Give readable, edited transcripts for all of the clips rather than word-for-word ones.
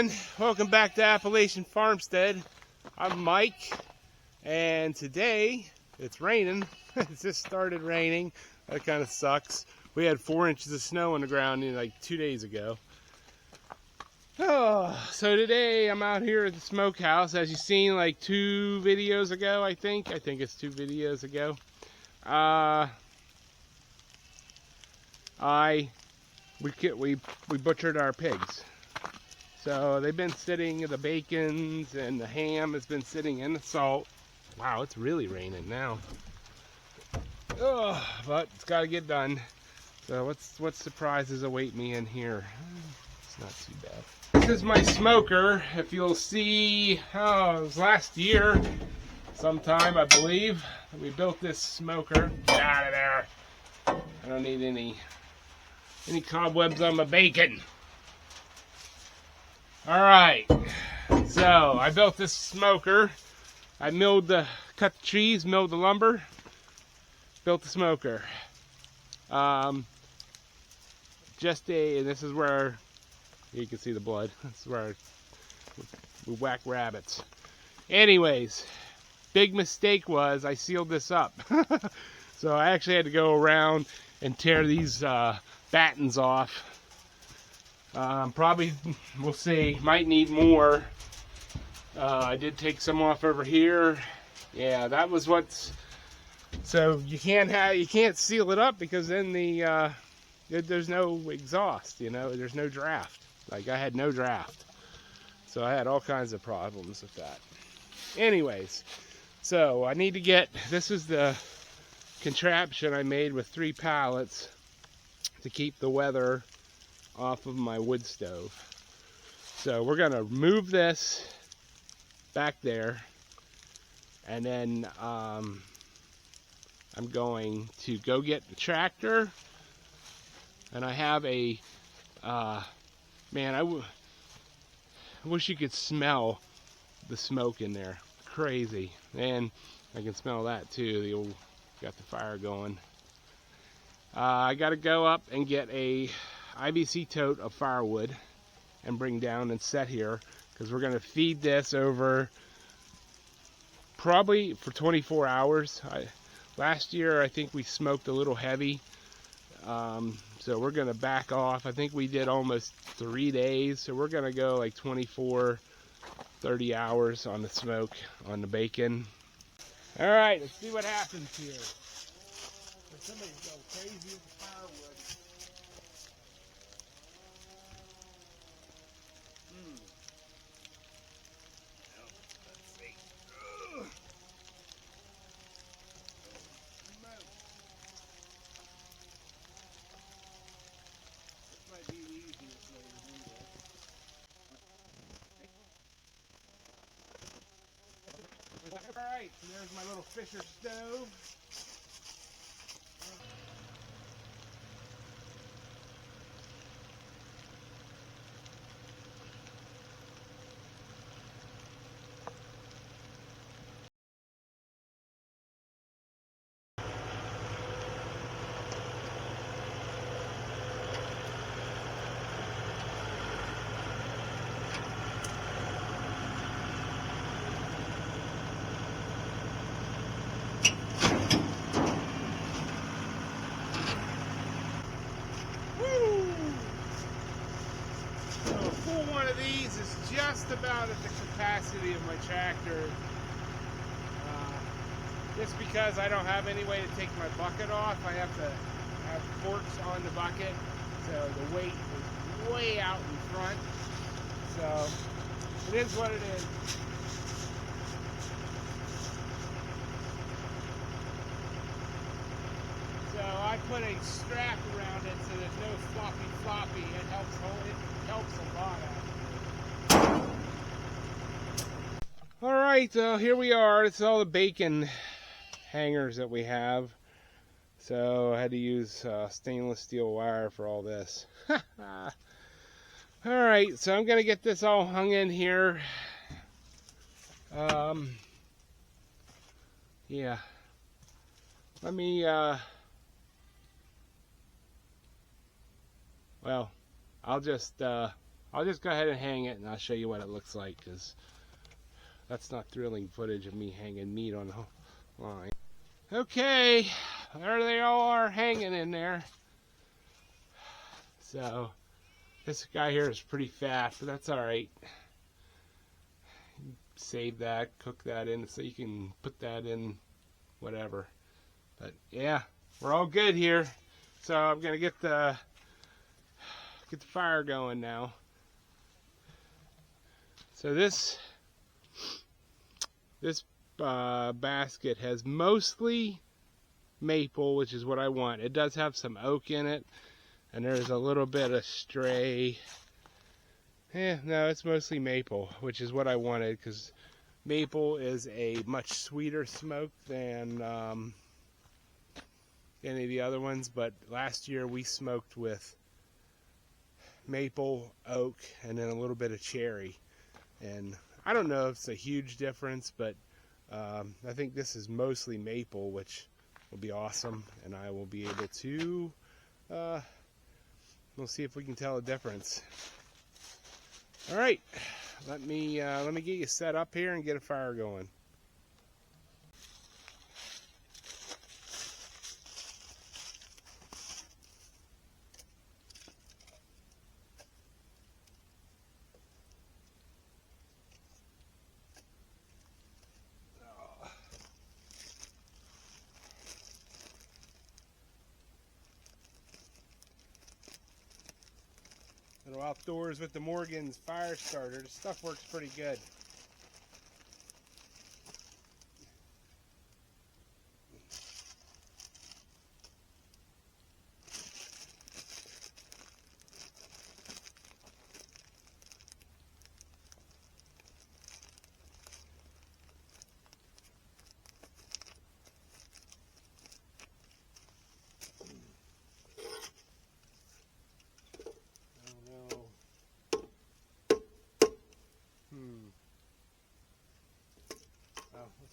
everyone, welcome back to Appalachian Farmstead. I'm Mike, and today it's raining. It just started raining. That kind of sucks. We had 4 inches of snow on the ground like 2 days ago. So today I'm out here at the smokehouse. As you've seen like 2 videos ago, I think it's 2 videos ago. We butchered our pigs. So they've been sitting, the bacons and the ham has been sitting in the salt. Wow, it's really raining now. But it's got to get done. So what surprises await me in here? It's not too bad. This is my smoker. If you'll see, it was last year sometime, I believe, we built this smoker. Get out of there. I don't need any cobwebs on my bacon. Alright, so I built this smoker. I cut the trees, milled the lumber, built the smoker. And this is where you can see the blood. This is where we whack rabbits. Anyways, big mistake was I sealed this up. So I actually had to go around and tear these battens off. Probably, we'll see, might need more. I did take some off over here. Yeah, that was what's, so you can't seal it up because then there's no exhaust, there's no draft. Like I had no draft. So I had all kinds of problems with that. Anyways, so I need to get, this is the contraption I made with 3 pallets to keep the weather off of my wood stove. So we're gonna move this back there, and then I'm going to go get the tractor, and I have a man, I wish you could smell the smoke in there. Crazy. And I can smell that too. Got the fire going. I gotta go up and get a IBC tote of firewood and bring down and set here, because we're going to feed this over probably for 24 hours. Last year I think we smoked a little heavy, so we're going to back off. I think we did almost 3 days, so we're going to go like 24, 30 hours on the smoke, on the bacon. Alright, let's see what happens here. Somebody's going crazy with the firewood. Alright, so there's my little Fisher stove. One of these is just about at the capacity of my tractor. Just because I don't have any way to take my bucket off, I have to have forks on the bucket, so the weight is way out in front. So it is what it is. So I put a strap around it so there's no floppy. It helps a lot out. Alright, so here we are. It's all the bacon hangers that we have. So I had to use stainless steel wire for all this. Alright, so I'm going to get this all hung in here. Yeah. Let me, well, I'll just I'll just go ahead and hang it, and I'll show you what it looks like, because that's not thrilling footage of me hanging meat on the line. Okay, there they all are hanging in there. So this guy here is pretty fat, but that's all right. Save that, cook that in, so you can put that in whatever. But yeah, we're all good here. So I'm gonna get the fire going now. So this basket has mostly maple, which is what I want. It does have some oak in it, and there's a little bit of stray. No, it's mostly maple, which is what I wanted, because maple is a much sweeter smoke than any of the other ones. But last year we smoked with maple, oak, and then a little bit of cherry. And I don't know if it's a huge difference, but I think this is mostly maple, which will be awesome. And I will be able to, we'll see if we can tell a difference. All right, let me get you set up here and get a fire going. Little outdoors with the Morgan's fire starter. This stuff works pretty good.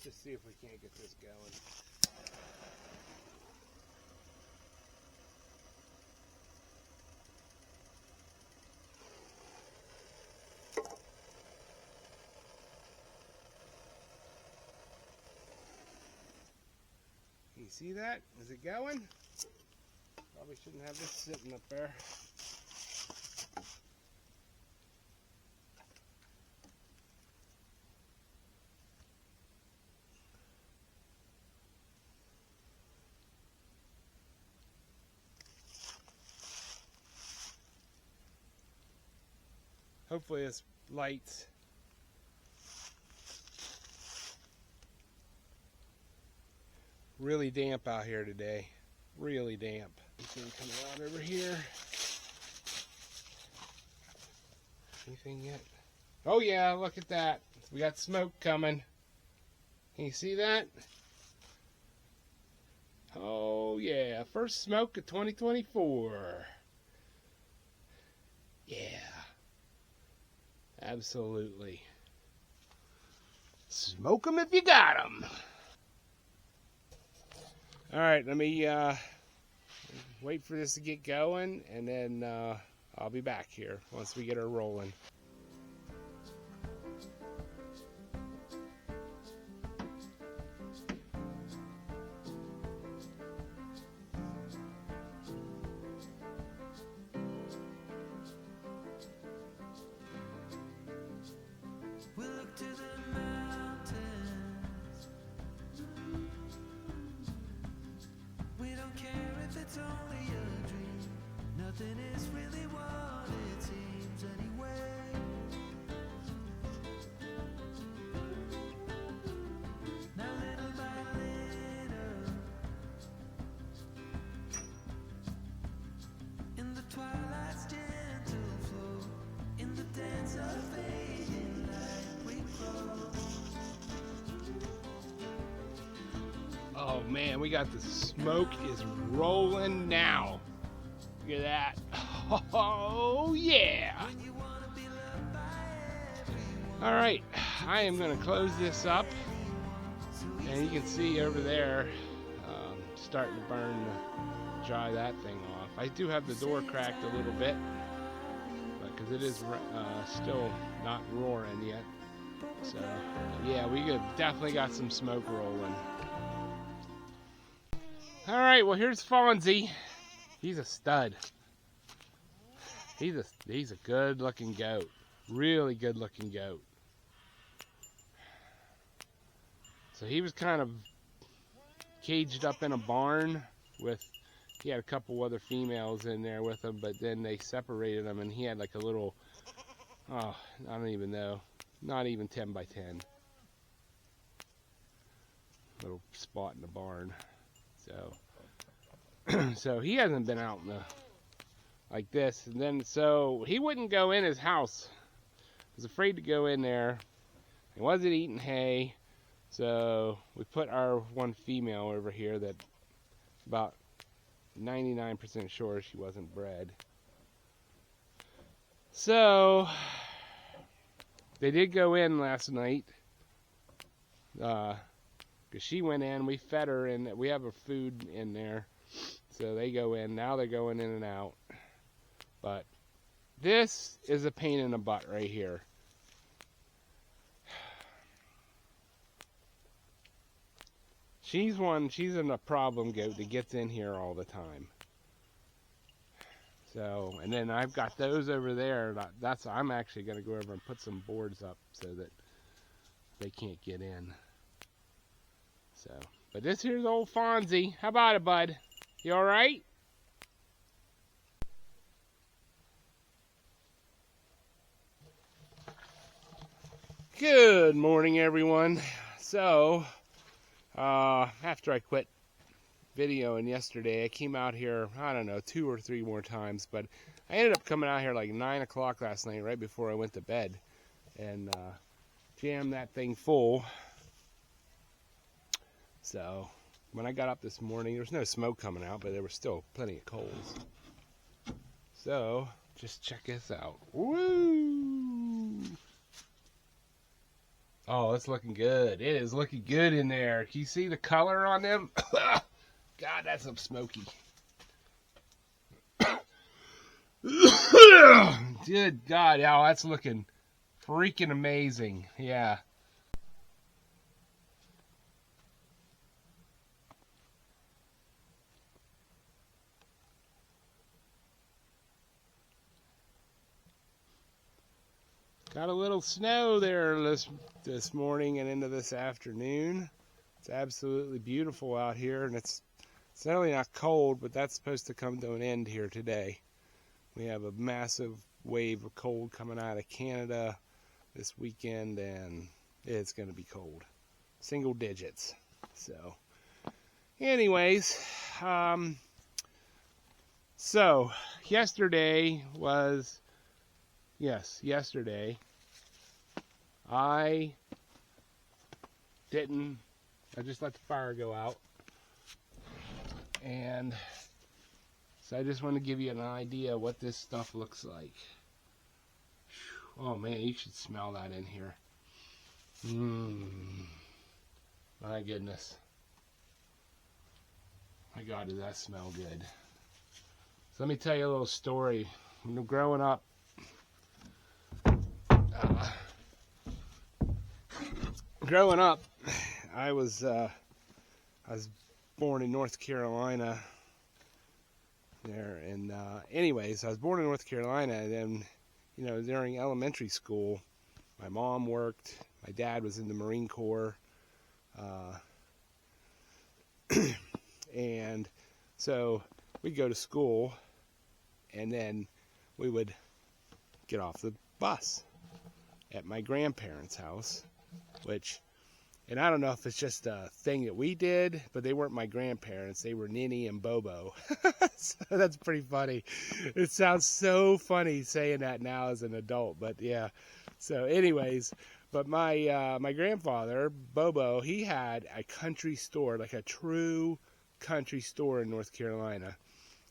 Let's just see if we can't get this going. Can you see that? Is it going? Probably shouldn't have this sitting up there. Hopefully this lights. Really damp out here today. Really damp. Anything coming out over here? Anything yet? Oh yeah, look at that. We got smoke coming. Can you see that? Oh yeah, first smoke of 2024. Yeah. Absolutely. Smoke them if you got them. All right, let me wait for this to get going, and then I'll be back here once we get her rolling. It's only a dream. Nothing is really what it seems anyway. Now little by little, in the twilight's gentle flow, in the dance of fading light we grow. Oh man, we got the smoke is rolling now. Look at that. Oh yeah. All right, I am going to close this up, and you can see over there starting to burn, dry that thing off. I do have the door cracked a little bit, because it is still not roaring yet. So yeah, we definitely got some smoke rolling. All right, well here's Fonzie. He's a stud. He's a good looking goat. Really good looking goat. So he was kind of caged up in a barn with, he had a couple other females in there with him, but then they separated him and he had like a little, oh, I don't even know, not even 10 by 10. Little spot in the barn. So, so he hasn't been out in the, like this. And then, so he wouldn't go in his house. He was afraid to go in there. He wasn't eating hay. So we put our one female over here that about 99% sure she wasn't bred. So they did go in last night. Because she went in, we fed her, and we have her food in there. So they go in. Now they're going in and out. But this is a pain in the butt right here. She's a problem goat that gets in here all the time. So, and then I've got those over there. I'm actually going to go over and put some boards up so that they can't get in. So, but this here's old Fonzie. How about it, bud? You all right? Good morning, everyone. So, after I quit videoing yesterday, I came out here, I don't know, 2 or 3 more times, but I ended up coming out here like 9 o'clock last night, right before I went to bed, and jammed that thing full. So when I got up this morning, there was no smoke coming out, but there was still plenty of coals. So just check this out. Woo! Oh, it's looking good. It is looking good in there. Can you see the color on them? God, that's some smoky. Good God, oh, that's looking freaking amazing. Yeah. Got a little snow there this morning and into this afternoon. It's absolutely beautiful out here, and it's certainly not cold, but that's supposed to come to an end here today. We have a massive wave of cold coming out of Canada this weekend, and it's going to be cold. Single digits. So, anyways, so yesterday I just let the fire go out, and so I just want to give you an idea what this stuff looks like. Oh man, you should smell that in here. My goodness. My God, does that smell good. So let me tell you a little story. When growing up, I was born in North Carolina there, and anyways, I was born in North Carolina, and then, you know, during elementary school, my mom worked, my dad was in the Marine Corps, and so we'd go to school, and then we would get off the bus at my grandparents' house, and I don't know if it's just a thing that we did, but they weren't my grandparents. They were Nini and Bobo. So that's pretty funny. It sounds so funny saying that now as an adult, but yeah. So anyways, but my grandfather, Bobo, he had a country store, like a true country store in North Carolina.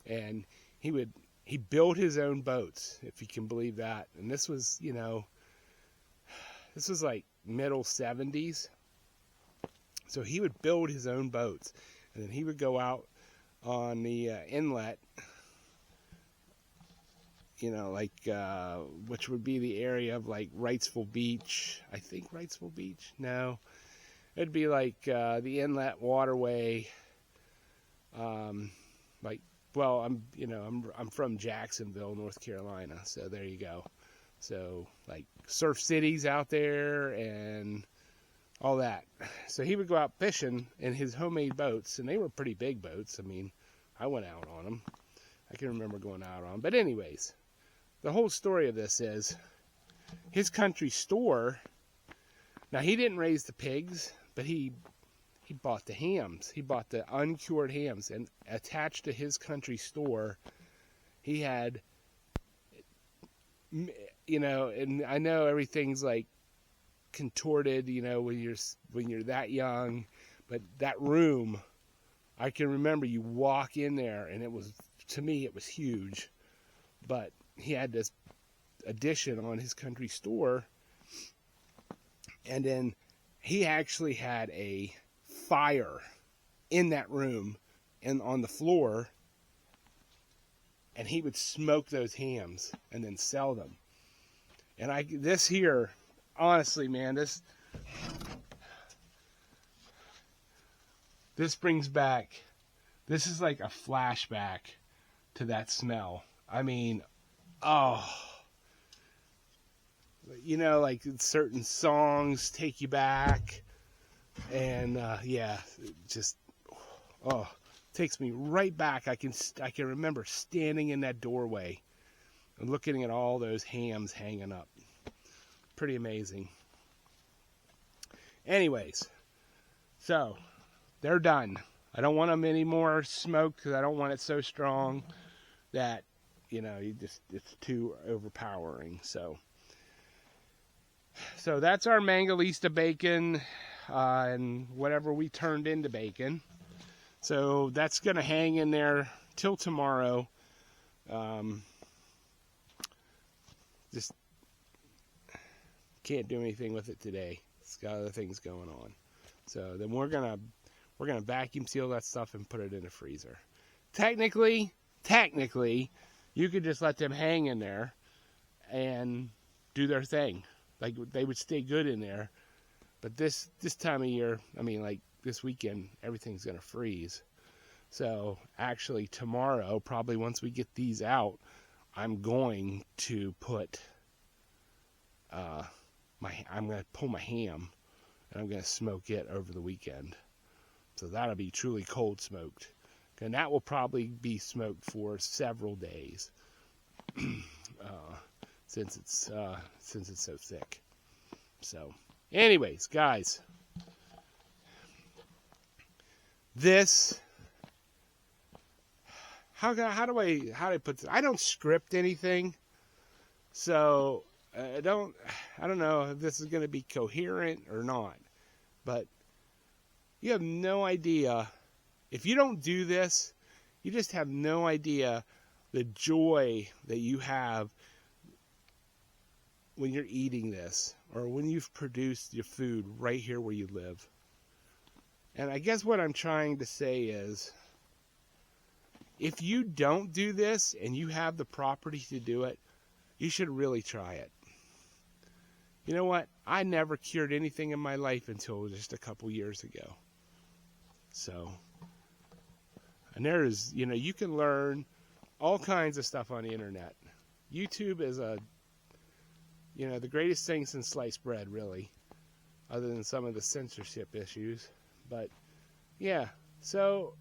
And he built his own boats, if you can believe that. And this was, you know, this was like middle 70s. So he would build his own boats, and then he would go out on the inlet like, which would be the area of like Wrightsville Beach. I think Wrightsville Beach. No, it'd be like the inlet waterway. Like, well, I'm from Jacksonville, North Carolina, so there you go. So like Surf Cities out there and all that. So he would go out fishing in his homemade boats, and they were pretty big boats. I mean, I went out on them. I can remember going out on them. But anyways, the whole story of this is his country store. Now, he didn't raise the pigs, but he bought the hams. He bought the uncured hams, and attached to his country store, he had, and I know everything's like contorted, when you're that young, but that room, I can remember you walk in there, and to me, it was huge. But he had this addition on his country store, and then he actually had a fire in that room and on the floor, and he would smoke those hams and then sell them. And this here, honestly, man, this brings back, this is like a flashback to that smell. I mean, oh, like certain songs take you back, and yeah, it just, takes me right back. I can remember standing in that doorway and looking at all those hams hanging up. Pretty amazing. Anyways, so they're done. I don't want them any more smoked because I don't want it so strong that, it's too overpowering. So that's our Mangalitsa bacon, and whatever we turned into bacon. So that's going to hang in there till tomorrow. Just can't do anything with it today. It's got other things going on. So then we're gonna vacuum seal that stuff and put it in the freezer. Technically, you could just let them hang in there and do their thing. Like, they would stay good in there. But this time of year, I mean, like this weekend, everything's gonna freeze. So actually tomorrow, probably once we get these out, I'm going to put I'm going to pull my ham, and I'm going to smoke it over the weekend. So that'll be truly cold smoked, and that will probably be smoked for several days, since it's so thick. So, anyways, guys, this, how do I put this? I don't script anything, so I don't know if this is going to be coherent or not, but you have no idea. If you don't do this, you just have no idea the joy that you have when you're eating this, or when you've produced your food right here where you live. And I guess what I'm trying to say is, if you don't do this and you have the property to do it, you should really try it. You know what? I never cured anything in my life until just a couple years ago. So, and there's, you can learn all kinds of stuff on the internet. YouTube is the greatest thing since sliced bread, really, other than some of the censorship issues. But, yeah, so,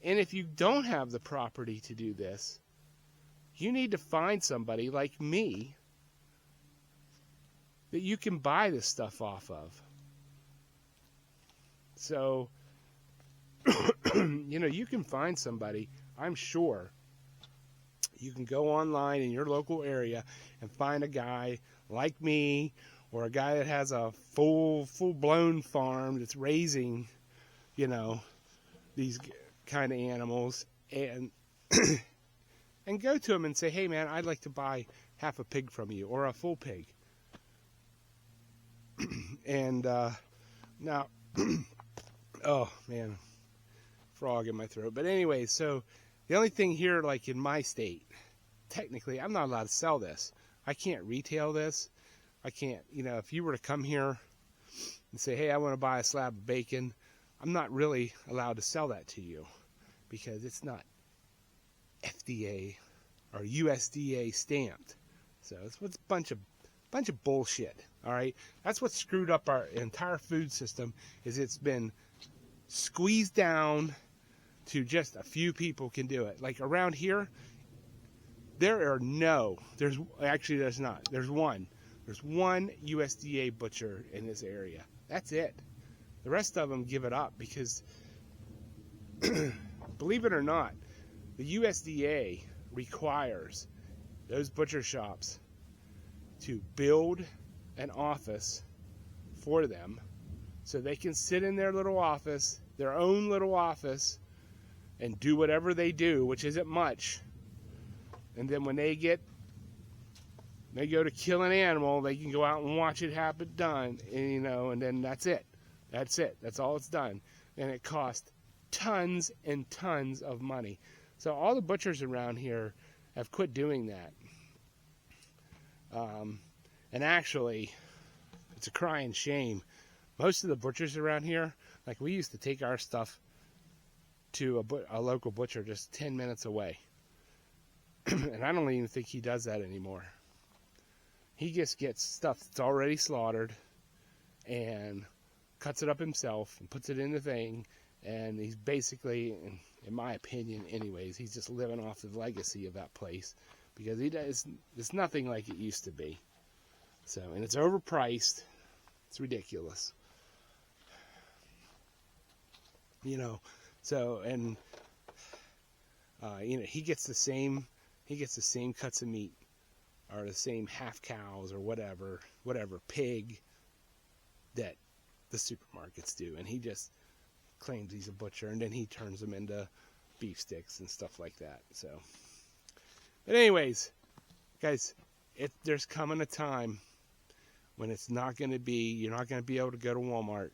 and if you don't have the property to do this, you need to find somebody like me that you can buy this stuff off of. So, you can find somebody, I'm sure. You can go online in your local area and find a guy like me, or a guy that has a full-blown farm that's raising, these kind of animals, and and go to him and say, hey man, I'd like to buy half a pig from you, or a full pig. And now, oh man, frog in my throat. But anyway, so the only thing here, like in my state, technically, I'm not allowed to sell this. I can't retail this. I can't, if you were to come here and say, hey, I want to buy a slab of bacon, I'm not really allowed to sell that to you because it's not FDA or USDA stamped. So it's a bunch of bullshit. All right, that's what screwed up our entire food system. Is it's been squeezed down to just a few people can do it. Like around here, there's not. There's one USDA butcher in this area. That's it. The rest of them give it up because, believe it or not, the USDA requires those butcher shops to build an office for them so they can sit in their little office, their own little office, and do whatever they do, which isn't much. And then when they go to kill an animal, they can go out and watch it happen done, and then that's it. That's all it's done. And it costs tons and tons of money. So all the butchers around here have quit doing that. And actually, it's a crying shame. Most of the butchers around here, like we used to take our stuff to a local butcher just 10 minutes away. And I don't even think he does that anymore. He just gets stuff that's already slaughtered and cuts it up himself and puts it in the thing. And he's basically, in my opinion anyways, he's just living off the legacy of that place. Because it's nothing like it used to be. So, and it's overpriced. It's ridiculous. So, and, he gets the same cuts of meat, or the same half cows, or whatever pig that the supermarkets do. And he just claims he's a butcher, and then he turns them into beef sticks and stuff like that. So, but anyways, guys, there's coming a time when you're not going to be able to go to Walmart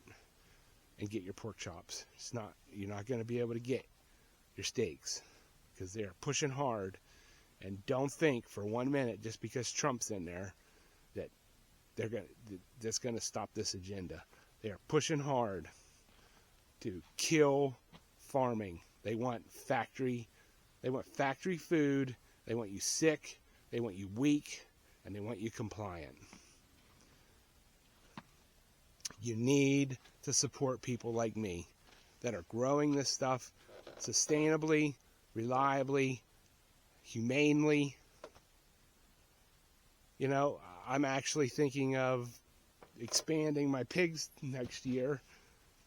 and get your pork chops. You're not going to be able to get your steaks because they're pushing hard. And don't think for 1 minute, just because Trump's in there, that that's going to stop this agenda. They are pushing hard to kill farming. They want factory food. They want you sick. They want you weak, and they want you compliant. You need to support people like me that are growing this stuff sustainably, reliably, humanely. I'm actually thinking of expanding my pigs next year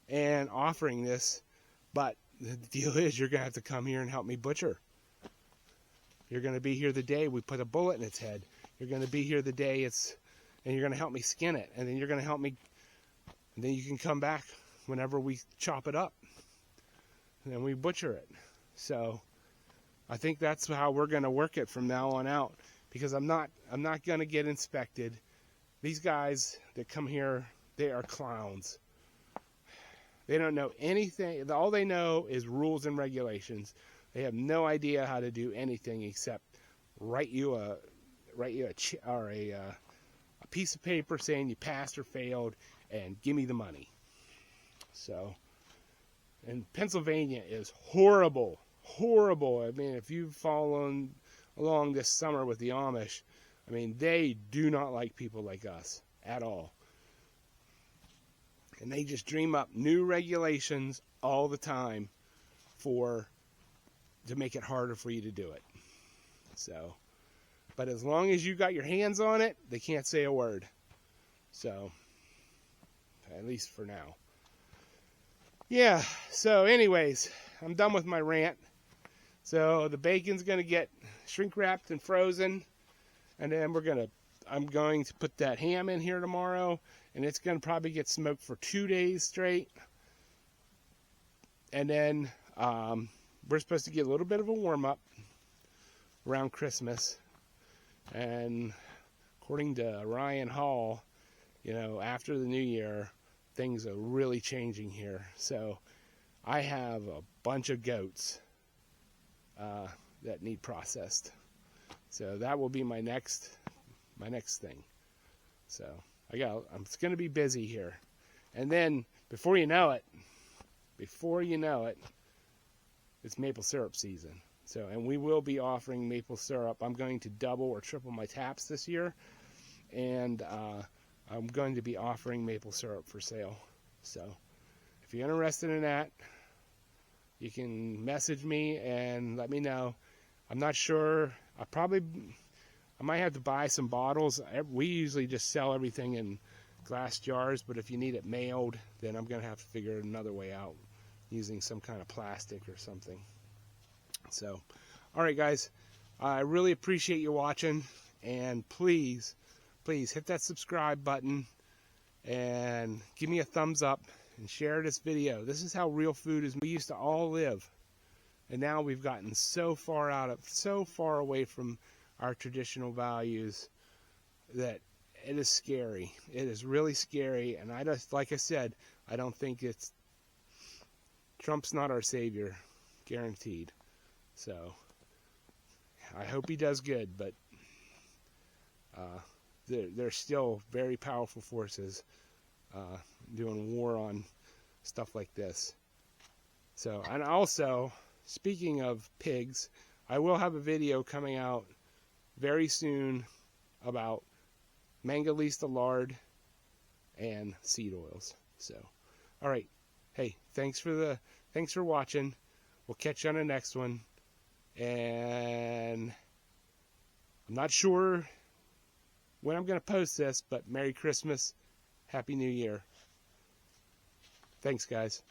and offering this, but the deal is you're going to have to come here and help me butcher. You're going to be here the day we put a bullet in its head. You're going to be here the day and you're going to help me skin it, and then you're going to help me, and then you can come back whenever we chop it up, and then we butcher it. So I think that's how we're going to work it from now on out, because I'm not going to get inspected. These guys that come here, they are clowns. They don't know anything. All they know is rules and regulations. They have no idea how to do anything except write you a piece of paper saying you passed or failed and give me the money. So, and Pennsylvania is horrible. I mean, if you've followed along this summer with the Amish, I mean, they do not like people like us at all. And they just dream up new regulations all the time to make it harder for you to do it. So, but as long as you got your hands on it, they can't say a word. So, at least for now. Yeah, so anyways, I'm done with my rant. So the bacon's going to get shrink wrapped and frozen, and then I'm going to put that ham in here tomorrow, and it's going to probably get smoked for 2 days straight. And then we're supposed to get a little bit of a warm-up around Christmas. And according to Ryan Hall, after the new year, things are really changing here. So I have a bunch of goats that need processed. So that will be my next thing. So I'm going to be busy here. And then before you know it, it's maple syrup season. So, and we will be offering maple syrup. I'm going to double or triple my taps this year, and I'm going to be offering maple syrup for sale. So if you're interested in that, you can message me and let me know. I'm not sure. I might have to buy some bottles. We usually just sell everything in glass jars, but if you need it mailed, then I'm going to have to figure another way out using some kind of plastic or something. So, all right, guys, I really appreciate you watching, and please hit that subscribe button and give me a thumbs up and share this video. This is how real food is. We used to all live, and now we've gotten so far away from our traditional values that it is scary. It is really scary, and like I said, I don't think Trump's not our savior, guaranteed. So I hope he does good, but there's still very powerful forces doing war on stuff like this. So, and also, speaking of pigs, I will have a video coming out very soon about Mangalitsa lard and seed oils. So, all right. Hey, thanks for watching. We'll catch you on the next one. And I'm not sure when I'm going to post this, but Merry Christmas, Happy New Year. Thanks, guys.